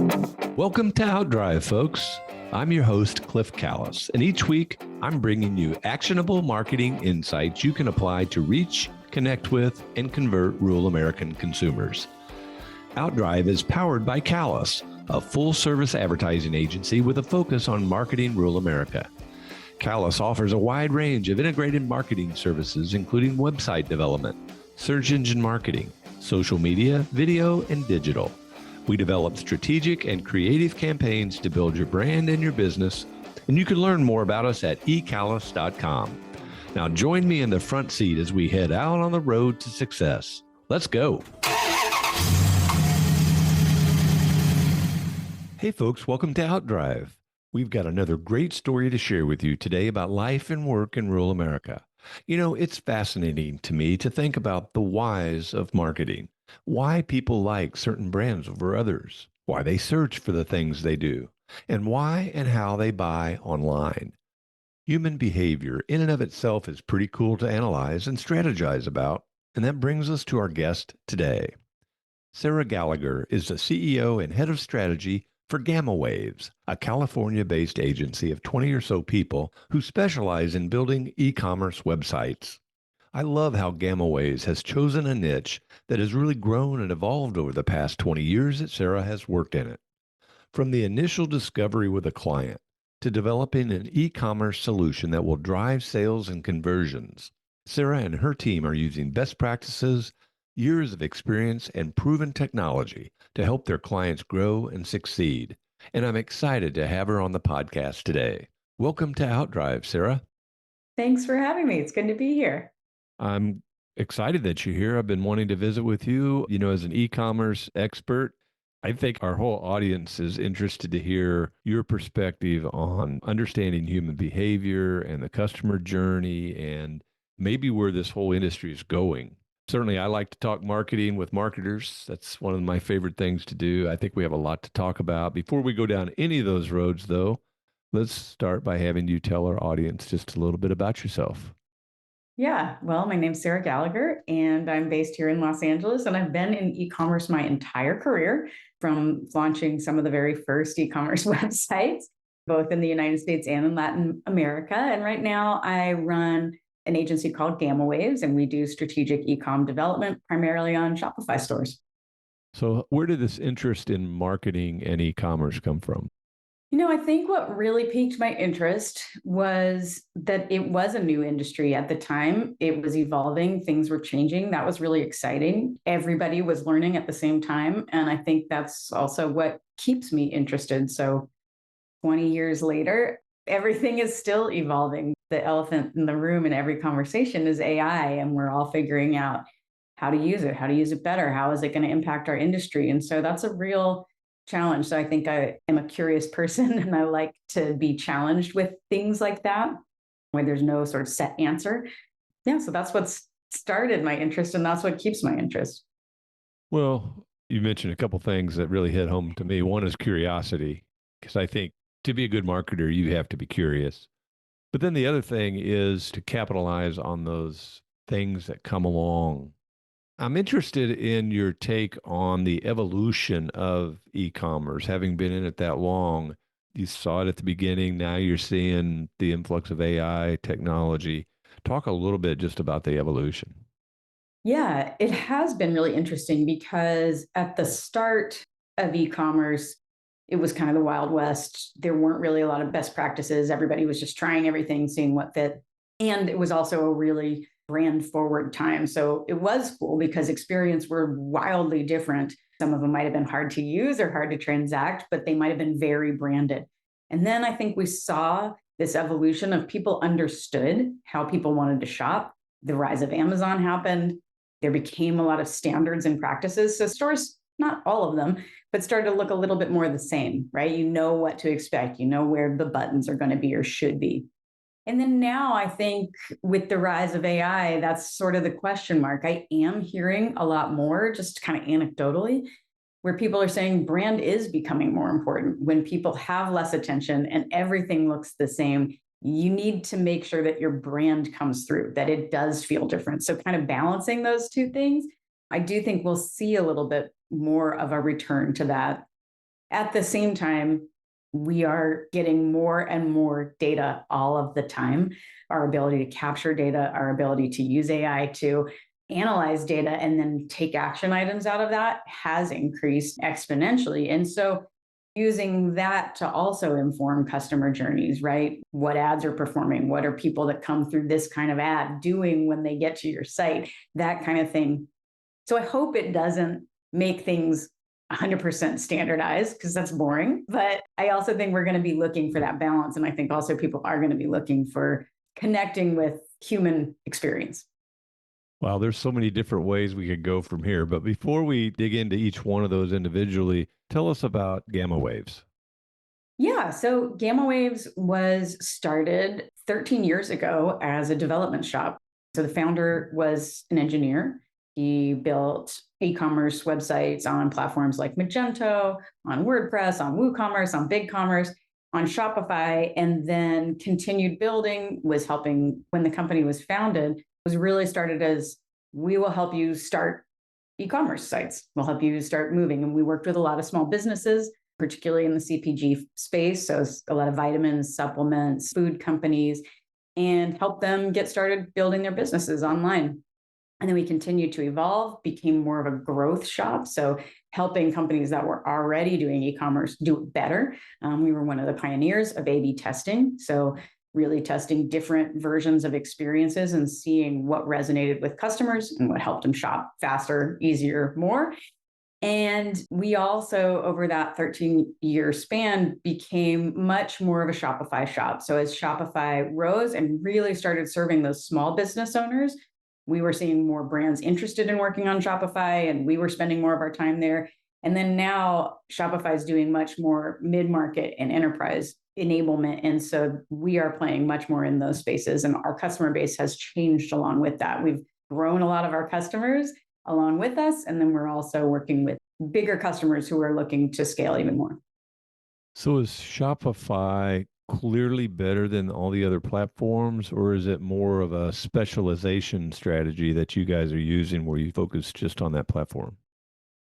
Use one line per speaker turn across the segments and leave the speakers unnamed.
Welcome to Outdrive, folks. I'm your host, Cliff Callis, and each week I'm bringing you actionable marketing insights you can apply to reach, connect with, and convert rural American consumers. Outdrive is powered by Callis, a full-service advertising agency with a focus on marketing rural America. Callis offers a wide range of integrated marketing services, including website development, search engine marketing, social media, video, and digital. We develop strategic and creative campaigns to build your brand and your business, and you can learn more about us at ecallis.com. Now join me in the front seat as we head out on the road to success. Let's go. Hey folks, welcome to Outdrive. We've got another great story to share with you today about life and work in rural America. You know, it's fascinating to me to think about the whys of marketing. Why people like certain brands over others, why they search for the things they do, and why and how they buy online. Human behavior in and of itself is pretty cool to analyze and strategize about, and that brings us to our guest today. Sarah Gallagher is the CEO and head of strategy for Gamma Waves, a California-based agency of 20 or so people who specialize in building e-commerce websites. I love how Gamma Waves has chosen a niche that has really grown and evolved over the past 20 years that Sarah has worked in it. From the initial discovery with a client to developing an e-commerce solution that will drive sales and conversions, Sarah and her team are using best practices, years of experience, and proven technology to help their clients grow and succeed. And I'm excited to have her on the podcast today. Welcome to Outdrive, Sarah.
Thanks for having me. It's good to be here.
I'm excited that you're here. I've been wanting to visit with you, as an e-commerce expert. I think our whole audience is interested to hear your perspective on understanding human behavior and the customer journey and maybe where this whole industry is going. Certainly, I like to talk marketing with marketers. That's one of my favorite things to do. I think we have a lot to talk about. Before we go down any of those roads, though, let's start by having you tell our audience just a little bit about yourself.
Yeah, well, my name's Sarah Gallagher, and I'm based here in Los Angeles, and I've been in e-commerce my entire career, from launching some of the very first e-commerce websites, both in the United States and in Latin America. And right now I run an agency called Gamma Waves, and we do strategic e-com development primarily on Shopify stores.
So where did this interest in marketing and e-commerce come from?
I think what really piqued my interest was that it was a new industry at the time. It was evolving, things were changing. That was really exciting. Everybody was learning at the same time. And I think that's also what keeps me interested. So 20 years later, everything is still evolving. The elephant in the room in every conversation is AI, and we're all figuring out how to use it better. How is it going to impact our industry? And so that's a real challenge. So I think I am a curious person, and I like to be challenged with things like that, where there's no sort of set answer. Yeah, so that's what's started my interest, and that's what keeps my interest.
Well, you mentioned a couple things that really hit home to me. One is curiosity, because I think to be a good marketer, you have to be curious. But then the other thing is to capitalize on those things that come along. I'm interested in your take on the evolution of e-commerce. Having been in it that long, you saw it at the beginning. Now you're seeing the influx of AI technology. Talk a little bit just about the evolution.
Yeah, it has been really interesting because at the start of e-commerce, it was kind of the Wild West. There weren't really a lot of best practices. Everybody was just trying everything, seeing what fit. And it was also a really brand forward time. So it was cool because experiences were wildly different. Some of them might have been hard to use or hard to transact, but they might have been very branded. And then I think we saw this evolution of people understood how people wanted to shop. The rise of Amazon happened. There became a lot of standards and practices. So stores, not all of them, but started to look a little bit more the same, right? You know what to expect. You know where the buttons are going to be or should be. And then now I think with the rise of AI, that's sort of the question mark. I am hearing a lot more, just kind of anecdotally, where people are saying brand is becoming more important. When people have less attention and everything looks the same, you need to make sure that your brand comes through, that it does feel different. So kind of balancing those two things, I do think we'll see a little bit more of a return to that At the same time, we are getting more and more data all of the time. Our ability to capture data, our ability to use AI to analyze data and then take action items out of that has increased exponentially. And so using that to also inform customer journeys, right? What ads are performing? What are people that come through this kind of ad doing when they get to your site? That kind of thing. So I hope it doesn't make things 100% standardized because that's boring. But I also think we're going to be looking for that balance. And I think also people are going to be looking for connecting with human experience.
Wow, there's so many different ways we could go from here. But before we dig into each one of those individually, tell us about gamma waves.
Yeah, so Gamma Waves was started 13 years ago as a development shop. So the founder was an engineer. He built e-commerce websites on platforms like Magento, on WordPress, on WooCommerce, on BigCommerce, on Shopify, and then continued building, was helping when the company was founded, was really started as we will help you start e-commerce sites. We'll help you start moving. And we worked with a lot of small businesses, particularly in the CPG space. So a lot of vitamins, supplements, food companies, and help them get started building their businesses online. And then we continued to evolve, became more of a growth shop. So helping companies that were already doing e-commerce do it better. We were one of the pioneers of A/B testing. So really testing different versions of experiences and seeing what resonated with customers and what helped them shop faster, easier, more. And we also, over that 13-year span, became much more of a Shopify shop. So as Shopify rose and really started serving those small business owners, we were seeing more brands interested in working on Shopify, and we were spending more of our time there. And then now Shopify is doing much more mid-market and enterprise enablement. And so we are playing much more in those spaces, and our customer base has changed along with that. We've grown a lot of our customers along with us. And then we're also working with bigger customers who are looking to scale even more.
So is Shopify clearly better than all the other platforms, or is it more of a specialization strategy that you guys are using where you focus just on that platform?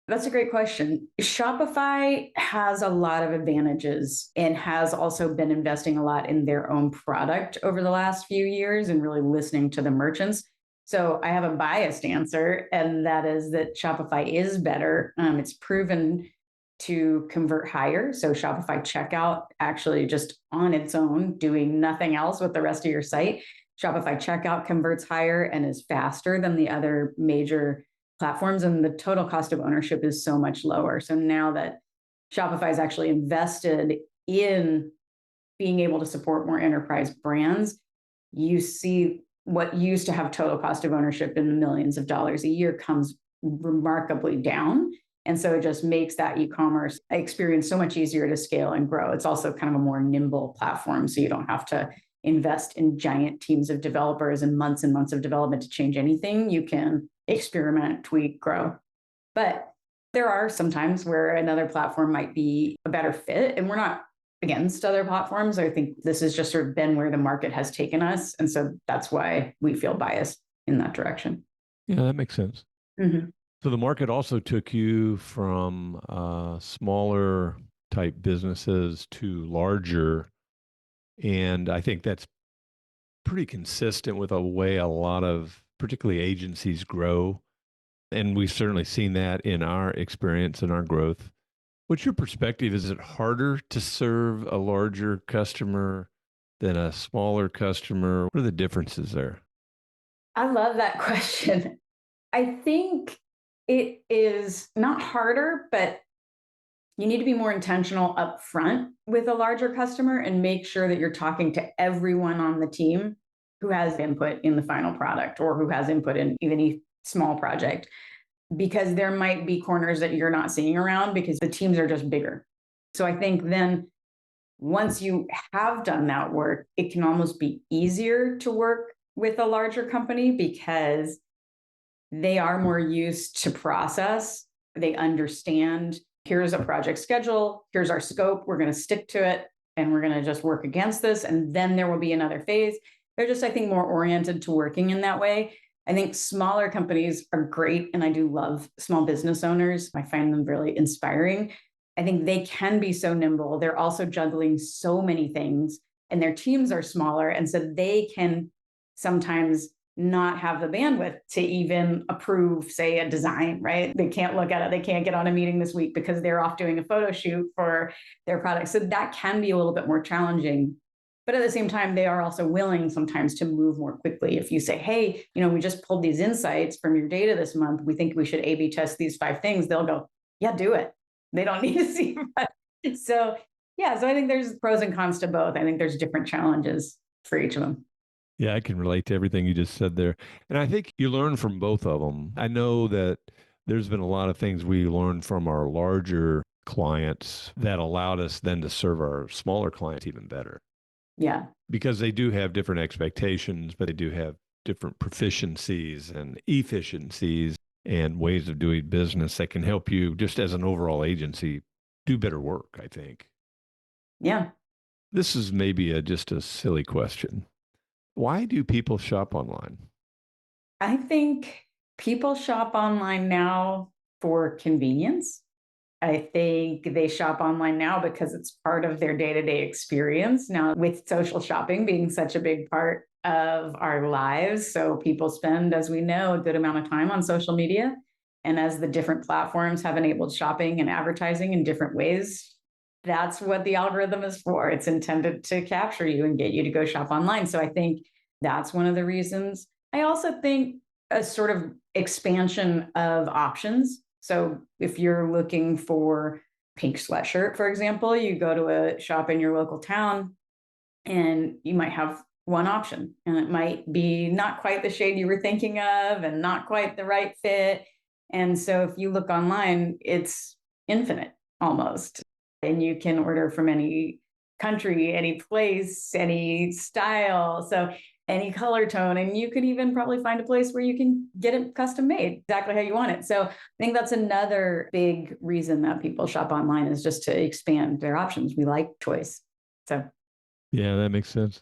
That's a great question. Shopify has a lot of advantages and has also been investing a lot in their own product over the last few years and really listening to the merchants. So I have a biased answer, and that is that Shopify is better. It's proven to convert higher. So Shopify checkout actually just on its own, doing nothing else with the rest of your site, Shopify checkout converts higher and is faster than the other major platforms. And the total cost of ownership is so much lower. So now that Shopify is actually invested in being able to support more enterprise brands, you see what used to have total cost of ownership in the millions of dollars a year comes remarkably down. And so it just makes that e-commerce experience so much easier to scale and grow. It's also kind of a more nimble platform. So you don't have to invest in giant teams of developers and months of development to change anything. You can experiment, tweak, grow. But there are some times where another platform might be a better fit. And we're not against other platforms. I think this has just sort of been where the market has taken us. And so that's why we feel biased in that direction.
Yeah, that makes sense.
Mm-hmm.
So the market also took you from smaller type businesses to larger. And I think that's pretty consistent with a way a lot of particularly agencies grow. And we've certainly seen that in our experience and our growth. What's your perspective? Is it harder to serve a larger customer than a smaller customer? What are the differences there?
I love that question. I think it is not harder, but you need to be more intentional up front with a larger customer and make sure that you're talking to everyone on the team who has input in the final product or who has input in even a small project, because there might be corners that you're not seeing around because the teams are just bigger. So I think then once you have done that work, it can almost be easier to work with a larger company because they are more used to process. They understand, here's a project schedule, here's our scope, we're going to stick to it, and we're going to just work against this. And then there will be another phase. They're just, I think, more oriented to working in that way. I think smaller companies are great, and I do love small business owners. I find them really inspiring. I think they can be so nimble. They're also juggling so many things, and their teams are smaller. And so they can sometimes not have the bandwidth to even approve, say, a design, right? They can't look at it. They can't get on a meeting this week because they're off doing a photo shoot for their product. So that can be a little bit more challenging. But at the same time, they are also willing sometimes to move more quickly. If you say, hey, we just pulled these insights from your data this month, we think we should A B test these 5 things, they'll go, yeah, do it. They don't need to see. So, yeah, so I think there's pros and cons to both. I think there's different challenges for each of them.
Yeah, I can relate to everything you just said there. And I think you learn from both of them. I know that there's been a lot of things we learned from our larger clients that allowed us then to serve our smaller clients even better
Yeah.
because they do have different expectations, but they do have different proficiencies and efficiencies and ways of doing business that can help you just as an overall agency do better work, I think.
Yeah.
This is maybe just a silly question. Why do people shop online?
I think people shop online now for convenience. I think they shop online now because it's part of their day to day experience. Now, with social shopping being such a big part of our lives, so people spend, as we know, a good amount of time on social media. And as the different platforms have enabled shopping and advertising in different ways, that's what the algorithm is for. It's intended to capture you and get you to go shop online. So I think that's one of the reasons. I also think a sort of expansion of options. So if you're looking for pink sweatshirt, for example, you go to a shop in your local town and you might have one option, and it might be not quite the shade you were thinking of and not quite the right fit. And so if you look online, it's infinite almost. And you can order from any country, any place, any style. So any color tone, and you could even probably find a place where you can get it custom made exactly how you want it. So I think that's another big reason that people shop online, is just to expand their options. We like choice. So
Yeah, that makes sense.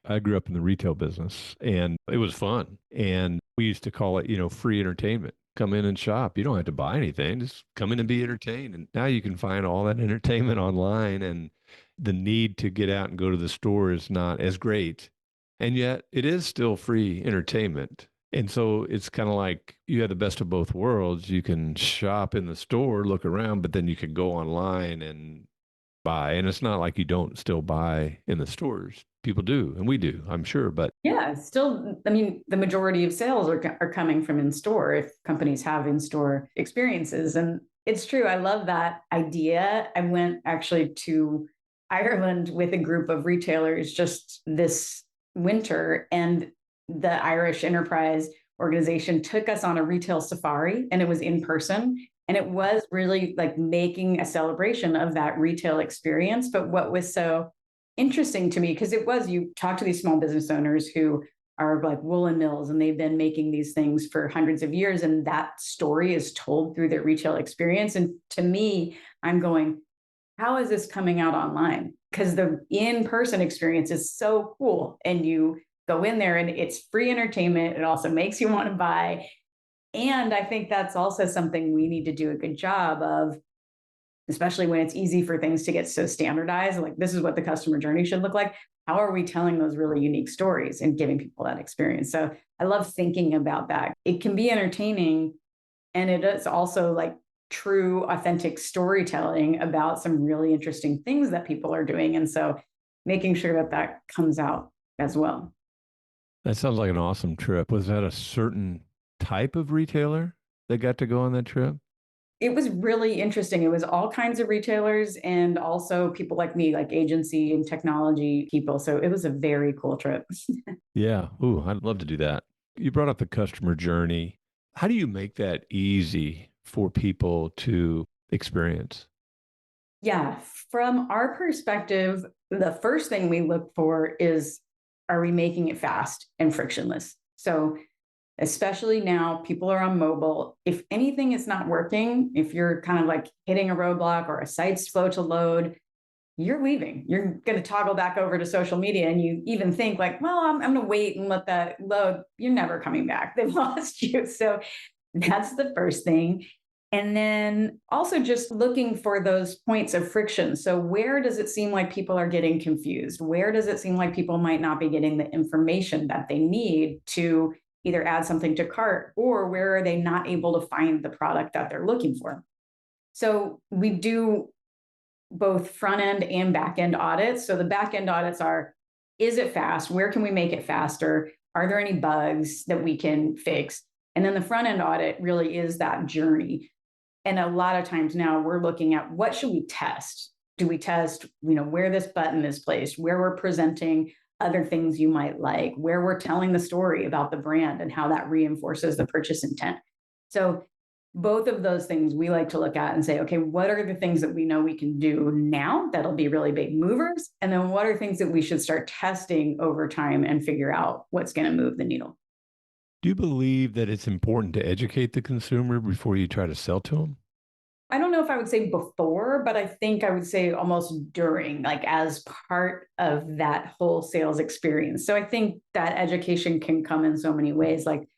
I grew up in the retail business and it was fun. And we used to call it, free entertainment. Come in and shop. You don't have to buy anything. Just come in and be entertained. And now you can find all that entertainment online, and the need to get out and go to the store is not as great. And yet it is still free entertainment. And so it's kind of like you have the best of both worlds. You can shop in the store, look around, but then you can go online and buy. And it's not like you don't still buy in the stores. People do, and we do, I'm sure. But
yeah, still, I mean, the majority of sales are coming from in store if companies have in store experiences. And it's true. I love that idea. I went actually to Ireland with a group of retailers just this winter, and the Irish Enterprise organization took us on a retail safari, and it was in person. And it was really like making a celebration of that retail experience. But what was so interesting to me, because it was, you talk to these small business owners who are like woolen mills, and they've been making these things for hundreds of years, and that story is told through their retail experience. And to me, I'm going, how is this coming out online? Because the in-person experience is so cool, and you go in there and it's free entertainment. It also makes you want to buy. And I think that's also something we need to do a good job of, especially when it's easy for things to get so standardized. Like, this is what the customer journey should look like. How are we telling those really unique stories and giving people that experience? So I love thinking about that. It can be entertaining, and it is also like true, authentic storytelling about some really interesting things that people are doing. And so making sure that that comes out as well.
that sounds like an awesome trip. Was that a certain type of retailer that got to go on that trip?
It was really interesting. It was all kinds of retailers and also people like me, like agency and technology people. So it was a very cool trip.
Yeah. Ooh, I'd love to do that. You brought up the customer journey. How do you make that easy for people to experience?
Yeah, from our perspective, the first thing we look for is, are we making it fast and frictionless? So especially now, people are on mobile. If anything is not working, if you're kind of like hitting a roadblock or a site's slow to load, you're leaving. You're going to toggle back over to social media, and you even think like, well, I'm going to wait and let that load. You're never coming back. They've lost you. So that's the first thing. And then also just looking for those points of friction. So, where does it seem like people are getting confused? Where does it seem like people might not be getting the information that they need to either add something to cart, or where are they not able to find the product that they're looking for? So, we do both front end and back end audits. So, the back end audits are, is it fast? Where can we make it faster? Are there any bugs that we can fix? And then the front end audit really is that journey. And a lot of times now we're looking at, what should we test? Do we test, where this button is placed, where we're presenting other things you might like, where we're telling the story about the brand and how that reinforces the purchase intent? So both of those things we like to look at and say, okay, what are the things that we know we can do now that'll be really big movers? And then what are things that we should start testing over time and figure out what's going to move the needle?
Do you believe that it's important to educate the consumer before you try to sell to them?
I don't know if I would say before, but I think I would say almost during, like as part of that whole sales experience. So I think that education can come in so many ways. Like,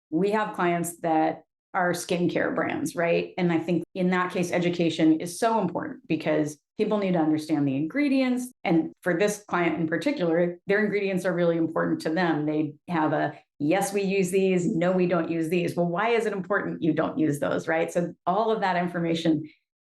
we have clients that are skincare brands, right? And I think in that case, education is so important because people need to understand the ingredients. And for this client in particular, their ingredients are really important to them. They have a, yes, we use these, no, we don't use these. Well, why is it important you don't use those, right? So all of that information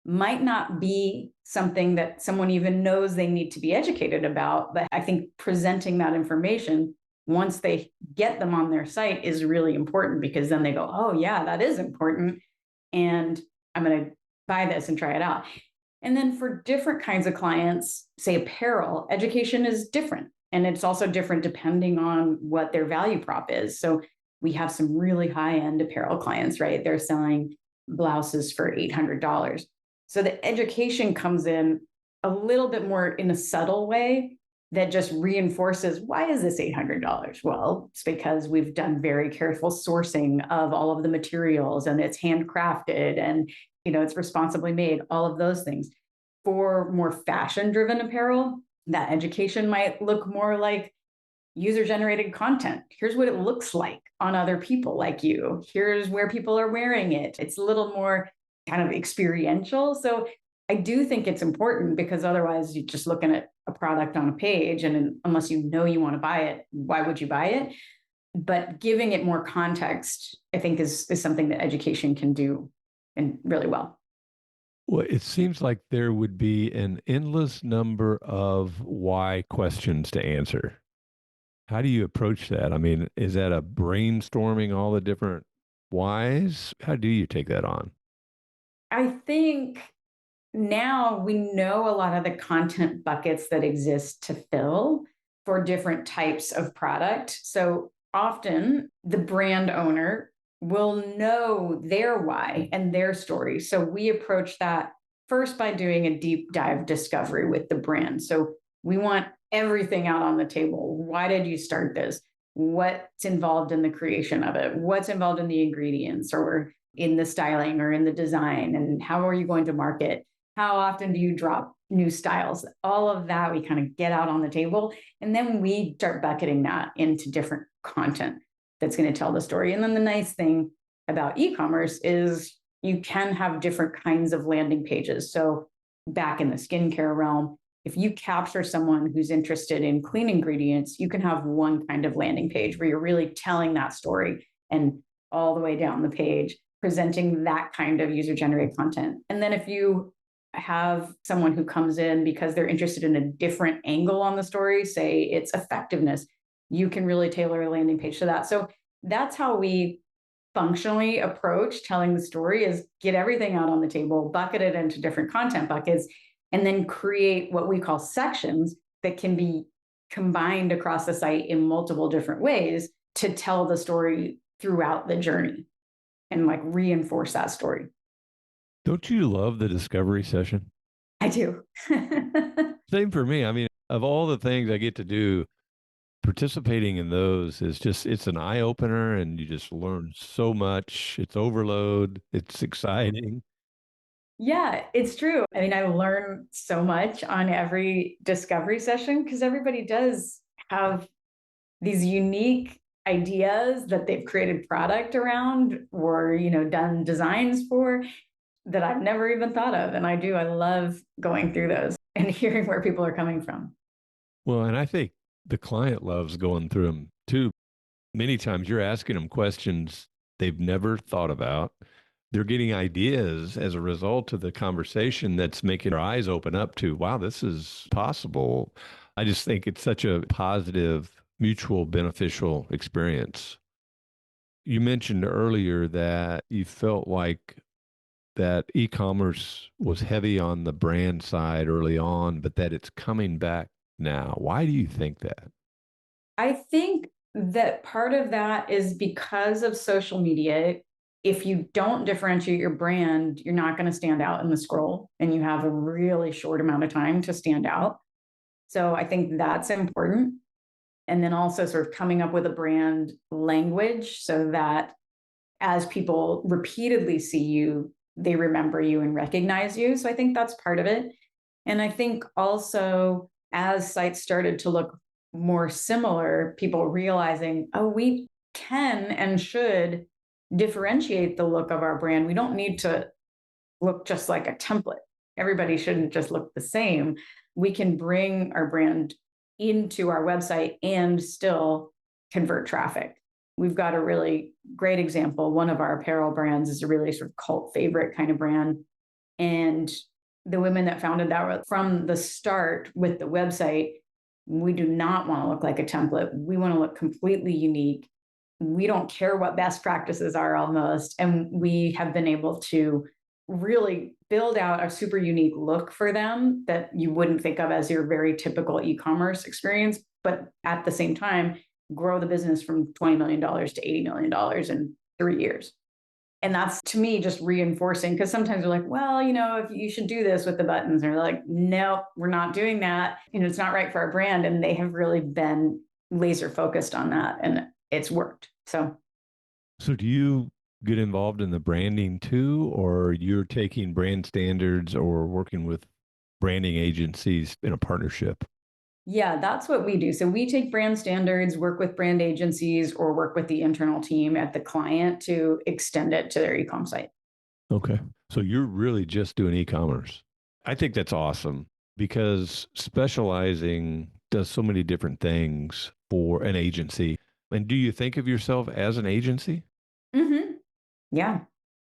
might not be something that someone even knows they need to be educated about. But I think presenting that information once they get them on their site is really important, because then they go, oh, yeah, that is important. And I'm going to buy this and try it out. And then for different kinds of clients, say apparel, education is different. And it's also different depending on what their value prop is. So we have some really high end apparel clients, right? They're selling blouses for $800. So the education comes in a little bit more in a subtle way that just reinforces, why is this $800? Well, it's because we've done very careful sourcing of all of the materials, and it's handcrafted, and it's responsibly made, all of those things. For more fashion driven apparel, that education might look more like user generated content. Here's what it looks like on other people like you. Here's where people are wearing it. It's a little more kind of experiential. So I do think it's important, because otherwise you're just looking at a product on a page, and unless you know you want to buy it, why would you buy it? But giving it more context, I think, is something that education can do, and really well.
Well, it seems like there would be an endless number of why questions to answer. How do you approach that? I mean, is that a brainstorming all the different whys? How do you take that on?
I think now we know a lot of the content buckets that exist to fill for different types of product. So often the brand owner will know their why and their story. So we approach that first by doing a deep dive discovery with the brand. So we want everything out on the table. Why did you start this? What's involved in the creation of it? What's involved in the ingredients, or in the styling, or in the design? And how are you going to market? How often do you drop new styles? All of that we kind of get out on the table. And then we start bucketing that into different content that's going to tell the story. And then the nice thing about e-commerce is you can have different kinds of landing pages. So back in the skincare realm, if you capture someone who's interested in clean ingredients, you can have one kind of landing page where you're really telling that story, and all the way down the page, presenting that kind of user generated content. And then if you have someone who comes in because they're interested in a different angle on the story, say it's effectiveness, you can really tailor a landing page to that. So that's how we functionally approach telling the story, is get everything out on the table, bucket it into different content buckets, and then create what we call sections that can be combined across the site in multiple different ways to tell the story throughout the journey, and like reinforce that story.
Don't you love the discovery session?
I do.
Same for me. I mean, of all the things I get to do, participating in those is just, it's an eye opener, and you just learn so much. It's overload. It's exciting.
Yeah, it's true. I mean, I learn so much on every discovery session, because everybody does have these unique ideas that they've created product around, or done designs for. that I've never even thought of. And I do, I love going through those and hearing where people are coming from.
Well, and I think the client loves going through them too. Many times you're asking them questions they've never thought about. They're getting ideas as a result of the conversation that's making their eyes open up to, wow, this is possible. I just think it's such a positive, mutual beneficial experience. You mentioned earlier that you felt like that e-commerce was heavy on the brand side early on, but that it's coming back now. Why do you think that?
I think that part of that is because of social media. If you don't differentiate your brand, you're not going to stand out in the scroll, and you have a really short amount of time to stand out. So I think that's important. And then also sort of coming up with a brand language so that as people repeatedly see you, they remember you and recognize you. So I think that's part of it. And I think also as sites started to look more similar, people realizing, oh, we can and should differentiate the look of our brand. We don't need to look just like a template. Everybody shouldn't just look the same. We can bring our brand into our website and still convert traffic. We've got a really great example. One of our apparel brands is a really sort of cult favorite kind of brand. And the women that founded that from the start with the website, we do not want to look like a template. We want to look completely unique. We don't care what best practices are almost. And we have been able to really build out a super unique look for them that you wouldn't think of as your very typical e-commerce experience, but at the same time, grow the business from $20 million to $80 million in 3 years. And that's to me just reinforcing, because sometimes we're like, well, if you should do this with the buttons. And they're like, no, we're not doing that. It's not right for our brand. And they have really been laser focused on that. And it's worked.
So do you get involved in the branding too, or you're taking brand standards or working with branding agencies in a partnership?
Yeah, that's what we do. So we take brand standards, work with brand agencies, or work with the internal team at the client to extend it to their e-com site.
Okay. So you're really just doing e-commerce. I think that's awesome because specializing does so many different things for an agency. And do you think of yourself as an agency?
Mm-hmm. Yeah,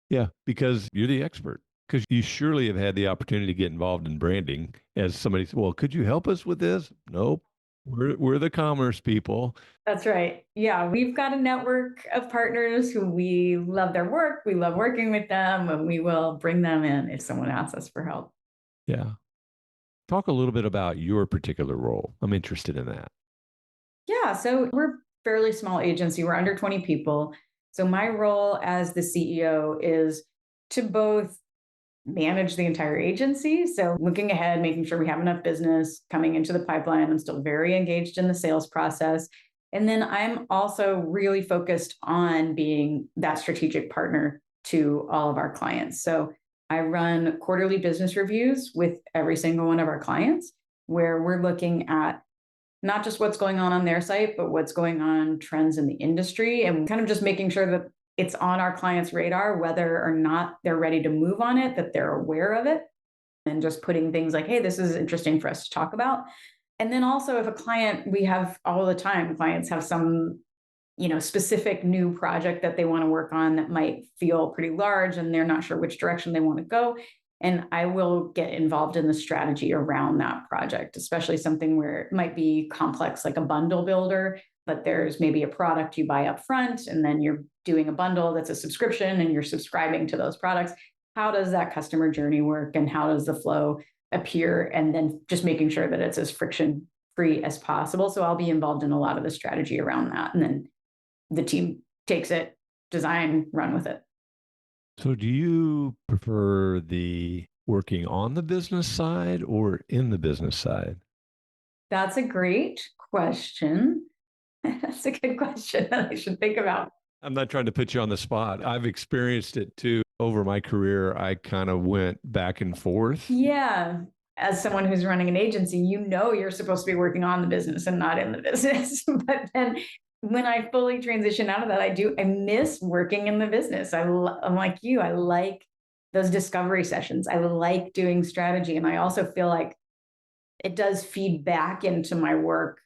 Yeah, because you're the expert. Because you surely have had the opportunity to get involved in branding as somebody said, well, could you help us with this? Nope. We're the commerce people.
that's right. Yeah, we've got a network of partners who we love their work. We love working with them, and we will bring them in if someone asks us for help.
Yeah. Talk a little bit about your particular role. I'm interested in that.
Yeah, so we're a fairly small agency. We're under 20 people. So my role as the CEO is to both manage the entire agency. So looking ahead, making sure we have enough business coming into the pipeline. I'm still very engaged in the sales process. And then I'm also really focused on being that strategic partner to all of our clients. So I run quarterly business reviews with every single one of our clients, where we're looking at not just what's going on their site, but what's going on trends in the industry, and kind of just making sure that it's on our clients' radar, whether or not they're ready to move on it, that they're aware of it, and just putting things like, hey, this is interesting for us to talk about. And then also, if a client, we have all the time, clients have some, specific new project that they want to work on that might feel pretty large and they're not sure which direction they want to go. And I will get involved in the strategy around that project, especially something where it might be complex, like a bundle builder, but there's maybe a product you buy up front and then you're doing a bundle that's a subscription and you're subscribing to those products. How does that customer journey work and how does the flow appear? And then just making sure that it's as friction free as possible. So I'll be involved in a lot of the strategy around that. And then the team takes it, design, run with it.
So do you prefer the working on the business side or in the business side?
That's a great question. That's a good question that I should think about.
I'm not trying to put you on the spot. I've experienced it too. Over my career, I kind of went back and forth.
Yeah. As someone who's running an agency, you're supposed to be working on the business and not in the business. But then when I fully transition out of that, I miss working in the business. I'm like you. I like those discovery sessions. I like doing strategy. And I also feel like it does feed back into my work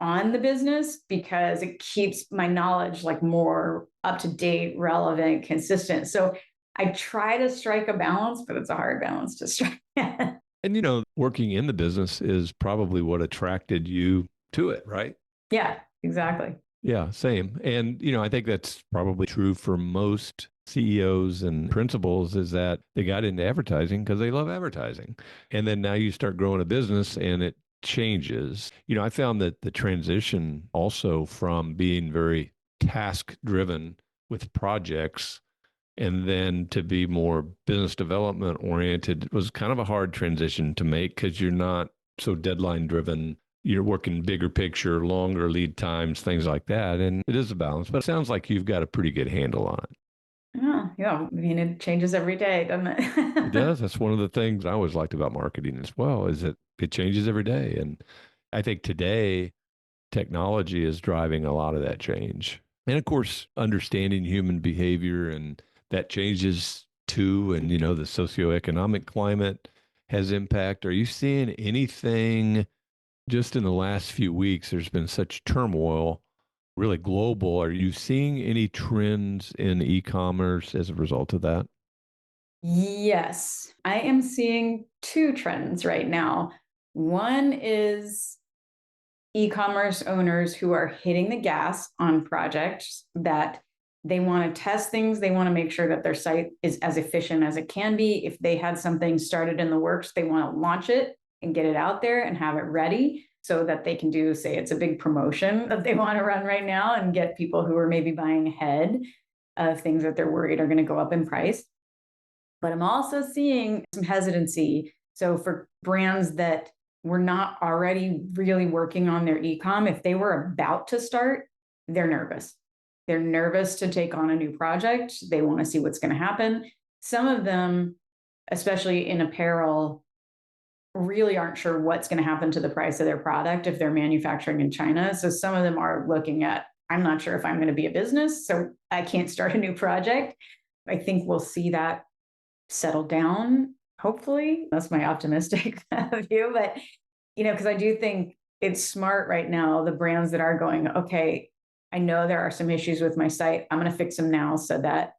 on the business because it keeps my knowledge like more up to date, relevant, consistent. So I try to strike a balance, but it's a hard balance to strike.
And, working in the business is probably what attracted you to it, right?
Yeah, exactly.
Yeah, same. And, I think that's probably true for most CEOs and principals is that they got into advertising because they love advertising. And then now you start growing a business and it changes. I found that the transition also from being very task driven with projects and then to be more business development oriented was kind of a hard transition to make because you're not so deadline driven. You're working bigger picture, longer lead times, things like that. And it is a balance, but it sounds like you've got a pretty good handle on it.
Yeah, yeah. I mean, it changes every day, doesn't
It
it?
does. That's one of the things I always liked about marketing as well, is that it changes every day. And I think today technology is driving a lot of that change. And of course, understanding human behavior and that changes too. And, the socioeconomic climate has impact. Are you seeing anything just in the last few weeks? There's been such turmoil, really global. Are you seeing any trends in e-commerce as a result of that?
Yes, I am seeing two trends right now. One is e-commerce owners who are hitting the gas on projects that they want to test things. They want to make sure that their site is as efficient as it can be. If they had something started in the works, they want to launch it and get it out there and have it ready so that they can do, say, it's a big promotion that they want to run right now and get people who are maybe buying ahead of things that they're worried are going to go up in price. But I'm also seeing some hesitancy. So for brands that were not already really working on their e-com, if they were about to start, they're nervous. They're nervous to take on a new project. They want to see what's going to happen. Some of them, especially in apparel, really aren't sure what's going to happen to the price of their product if they're manufacturing in China. So some of them are looking at, I'm not sure if I'm going to be a business, so I can't start a new project. I think we'll see that settle down, hopefully. That's my optimistic view. But, because I do think it's smart right now, the brands that are going, okay, I know there are some issues with my site. I'm going to fix them now so that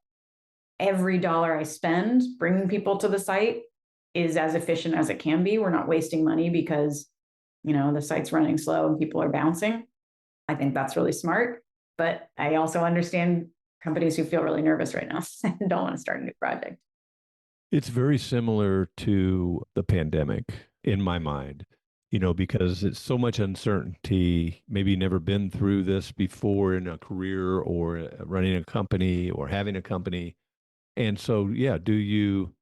every dollar I spend bringing people to the site is as efficient as it can be. We're not wasting money because, the site's running slow and people are bouncing. I think that's really smart. But I also understand companies who feel really nervous right now and don't want to start a new project.
It's very similar to the pandemic in my mind, because it's so much uncertainty. Maybe never been through this before in a career or running a company or having a company. And so, yeah, do you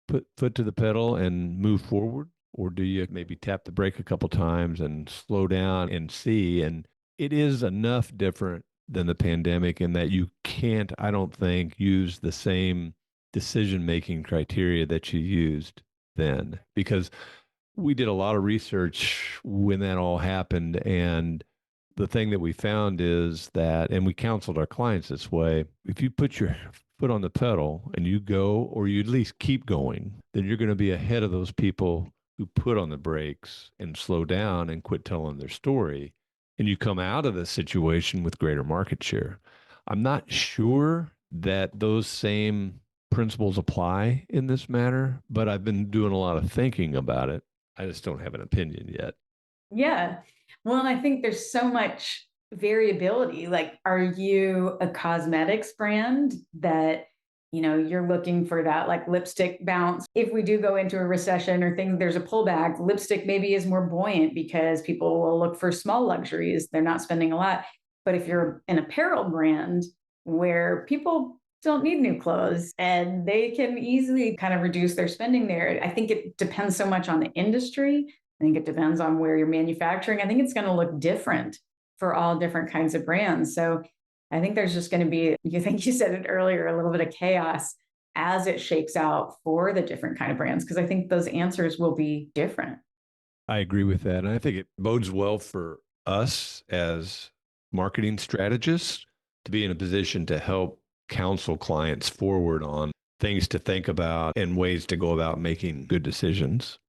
put foot to the pedal and move forward? Or do you maybe tap the brake a couple times and slow down and see? And it is enough different than the pandemic in that you can't, I don't think, use the same decision making criteria that you used then because we did a lot of research when that all happened. And the thing that we found is that, and we counseled our clients this way, if you put your foot on the pedal and you go, or you at least keep going, then you're going to be ahead of those people who put on the brakes and slow down and quit telling their story. And you come out of the situation with greater market share. I'm not sure that those same principles apply in this matter, but I've been doing a lot of thinking about it. I just don't have an opinion yet.
Yeah. Well, and I think there's so much variability. Like, are you a cosmetics brand that, you're looking for that like lipstick bounce? If we do go into a recession or things, there's a pullback, lipstick maybe is more buoyant because people will look for small luxuries. They're not spending a lot. But if you're an apparel brand where people don't need new clothes and they can easily kind of reduce their spending there, I think it depends so much on the industry. I think it depends on where you're manufacturing. I think it's going to look different for all different kinds of brands. So I think there's just going to be, you think you said it earlier, a little bit of chaos as it shakes out for the different kind of brands, because I think those answers will be different.
I agree with that. And I think it bodes well for us as marketing strategists to be in a position to help counsel clients forward on things to think about and ways to go about making good decisions.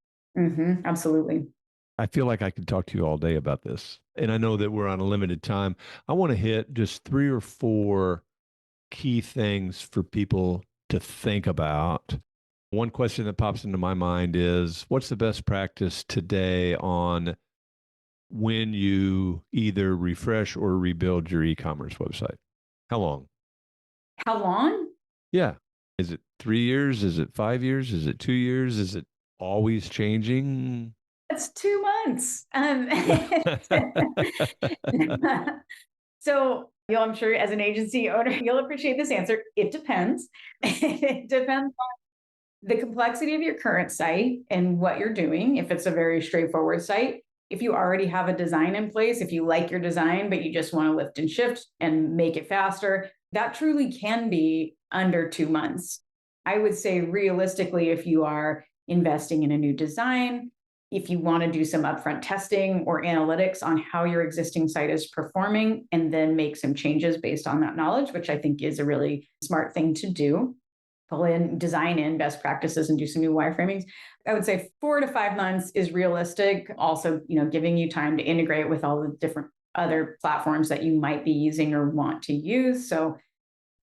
Absolutely.
I feel like I could talk to you all day about this. And I know that we're on a limited time. I want to hit just three or four key things for people to think about. One question that pops into my mind is what's the best practice today on when you either refresh or rebuild your e-commerce website? How long?
How long?
Yeah. Is it 3 years? Is it 5 years? Is it 2 years? Is it always changing?
It's 2 months. So, I'm sure as an agency owner, you'll appreciate this answer. It depends. It depends the complexity of your current site and what you're doing. If it's a very straightforward site, if you already have a design in place, if you like your design, but you just want to lift and shift and make it faster, that truly can be under 2 months. I would say realistically, if you are investing in a new design, if you want to do some upfront testing or analytics on how your existing site is performing, and then make some changes based on that knowledge, which I think is a really smart thing to do, pull in, design in best practices and do some new wireframings. I would say 4 to 5 months is realistic. Also, giving you time to integrate with all the different other platforms that you might be using or want to use. So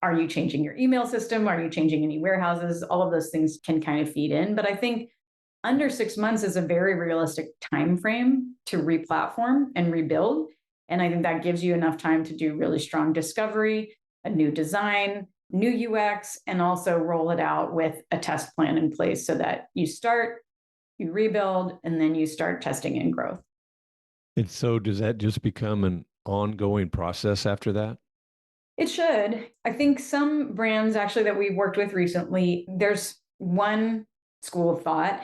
are you changing your email system? Are you changing any warehouses? All of those things can kind of feed in. But I think under 6 months is a very realistic time frame to replatform and rebuild. And I think that gives you enough time to do really strong discovery, a new design, new UX, and also roll it out with a test plan in place so that you start, you rebuild, and then you start testing and growth.
And so does that just become an ongoing process after that?
It should. I think some brands actually that we've worked with recently, there's one school of thought.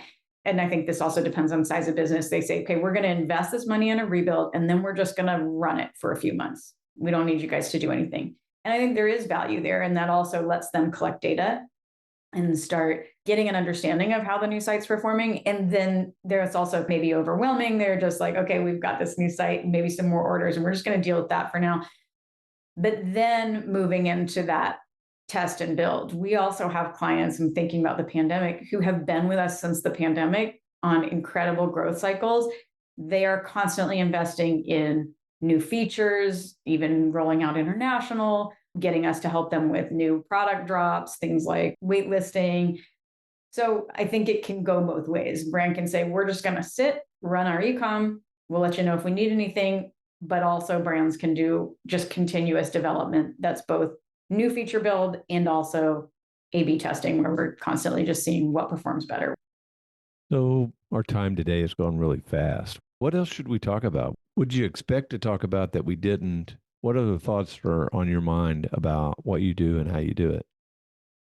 And I think this also depends on size of business. They say, okay, we're going to invest this money in a rebuild, and then we're just going to run it for a few months. We don't need you guys to do anything. And I think there is value there. And that also lets them collect data and start getting an understanding of how the new site's performing. And then there's also maybe overwhelming. They're just like, okay, we've got this new site, maybe some more orders, and we're just going to deal with that for now. But then moving into that test and build. We also have clients, I'm thinking about the pandemic, who have been with us since the pandemic on incredible growth cycles. They are constantly investing in new features, even rolling out international, getting us to help them with new product drops, things like waitlisting. So I think it can go both ways. Brand can say, we're just going to sit, run our ecom. We'll let you know if we need anything. But also brands can do just continuous development. That's both new feature build and also A/B testing, where we're constantly just seeing what performs better.
So our time today has gone really fast. What else should we talk about? Would you expect to talk about that we didn't? What other thoughts are on your mind about what you do and how you do it?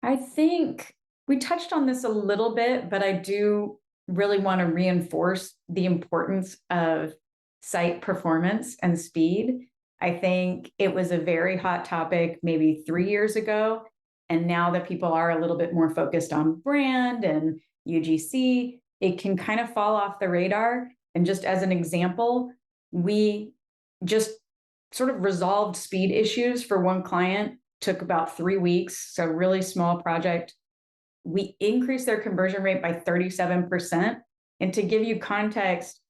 I think we touched on this a little bit, but I do really want to reinforce the importance of site performance and speed. I think it was a very hot topic maybe 3 years ago. And now that people are a little bit more focused on brand and UGC, it can kind of fall off the radar. And just as an example, we just sort of resolved speed issues for one client, took about 3 weeks. So, really small project. We increased their conversion rate by 37%. And to give you context,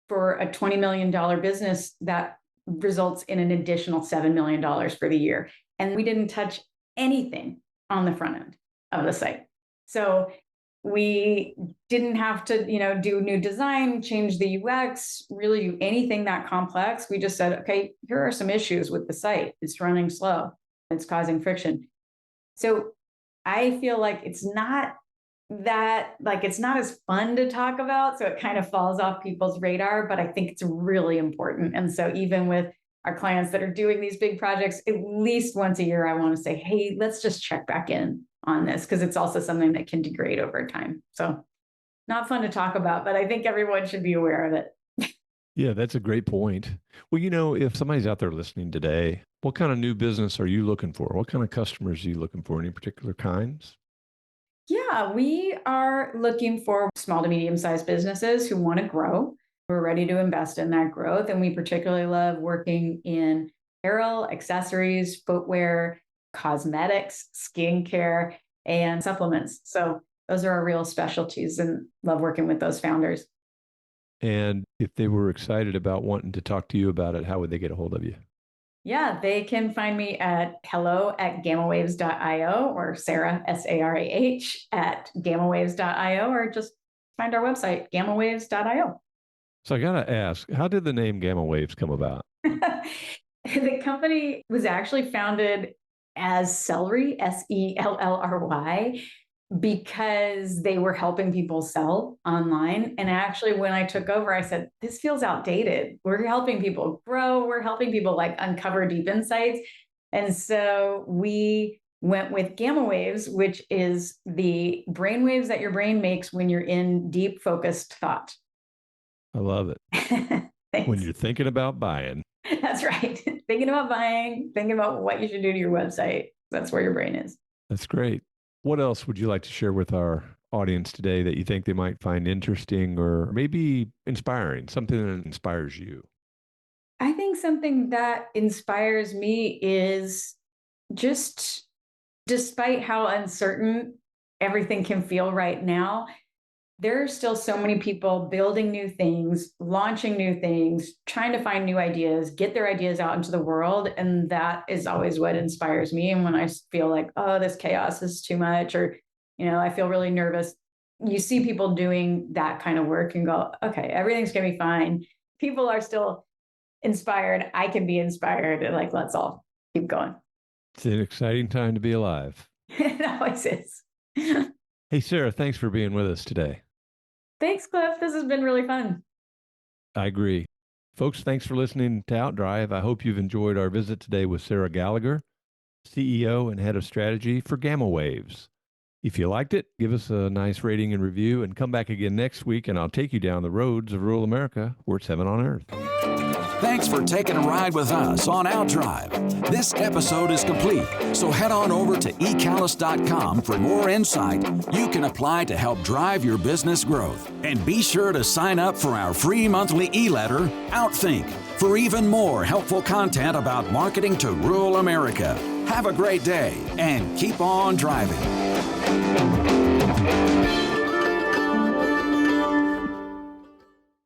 for a $20 million business, that results in an additional $7 million for the year. And we didn't touch anything on the front end of the site. So we didn't have to, do new design, change the UX, really do anything that complex. We just said, okay, here are some issues with the site. It's running slow. It's causing friction. So I feel like it's not as fun to talk about. So it kind of falls off people's radar, but I think it's really important. And so even with our clients that are doing these big projects, at least once a year, I want to say, hey, let's just check back in on this, because it's also something that can degrade over time. So not fun to talk about, but I think everyone should be aware of it.
Yeah, that's a great point. Well, if somebody's out there listening today, what kind of new business are you looking for? What kind of customers are you looking for? Any particular kinds?
Yeah, we are looking for small to medium sized businesses who want to grow. We're ready to invest in that growth. And we particularly love working in apparel, accessories, footwear, cosmetics, skincare. and supplements. So those are our real specialties, and love working with those founders.
And if they were excited about wanting to talk to you about it, how would they get a hold of you?
Yeah, they can find me at hello@gammawaves.io or Sarah, Sarah, at gammawaves.io, or just find our website, gammawaves.io.
So I got to ask, how did the name Gamma Waves come about?
The company was actually founded as Celery, Sellry, because they were helping people sell online. And actually, when I took over, I said, this feels outdated. We're helping people grow, we're helping people like uncover deep insights. And so we went with gamma waves, which is the brain waves that your brain makes when you're in deep focused thought.
I love it. When
Thanks.
you're thinking about buying.
That's right. Thinking about buying, thinking about what you should do to your website. That's where your brain is.
That's great. What else would you like to share with our audience today that you think they might find interesting or maybe inspiring, something that inspires you?
I think something that inspires me is just, despite how uncertain everything can feel right now, there are still so many people building new things, launching new things, trying to find new ideas, get their ideas out into the world. And that is always what inspires me. And when I feel like, oh, this chaos is too much, or, I feel really nervous, you see people doing that kind of work and go, okay, everything's going to be fine. People are still inspired. I can be inspired. And like, let's all keep going.
It's an exciting time to be alive.
It always is.
Hey, Sarah, thanks for being with us today.
Thanks, Cliff. This has been really fun.
I agree. Folks, thanks for listening to Outdrive. I hope you've enjoyed our visit today with Sarah Gallagher, CEO and Head of Strategy for Gamma Waves. If you liked it, give us a nice rating and review, and come back again next week, and I'll take you down the roads of rural America where it's heaven on earth.
Thanks for taking a ride with us on Outdrive. This episode is complete, so head on over to ecalis.com for more insight you can apply to help drive your business growth. And be sure to sign up for our free monthly e-letter, Outthink, for even more helpful content about marketing to rural America. Have a great day and keep on driving.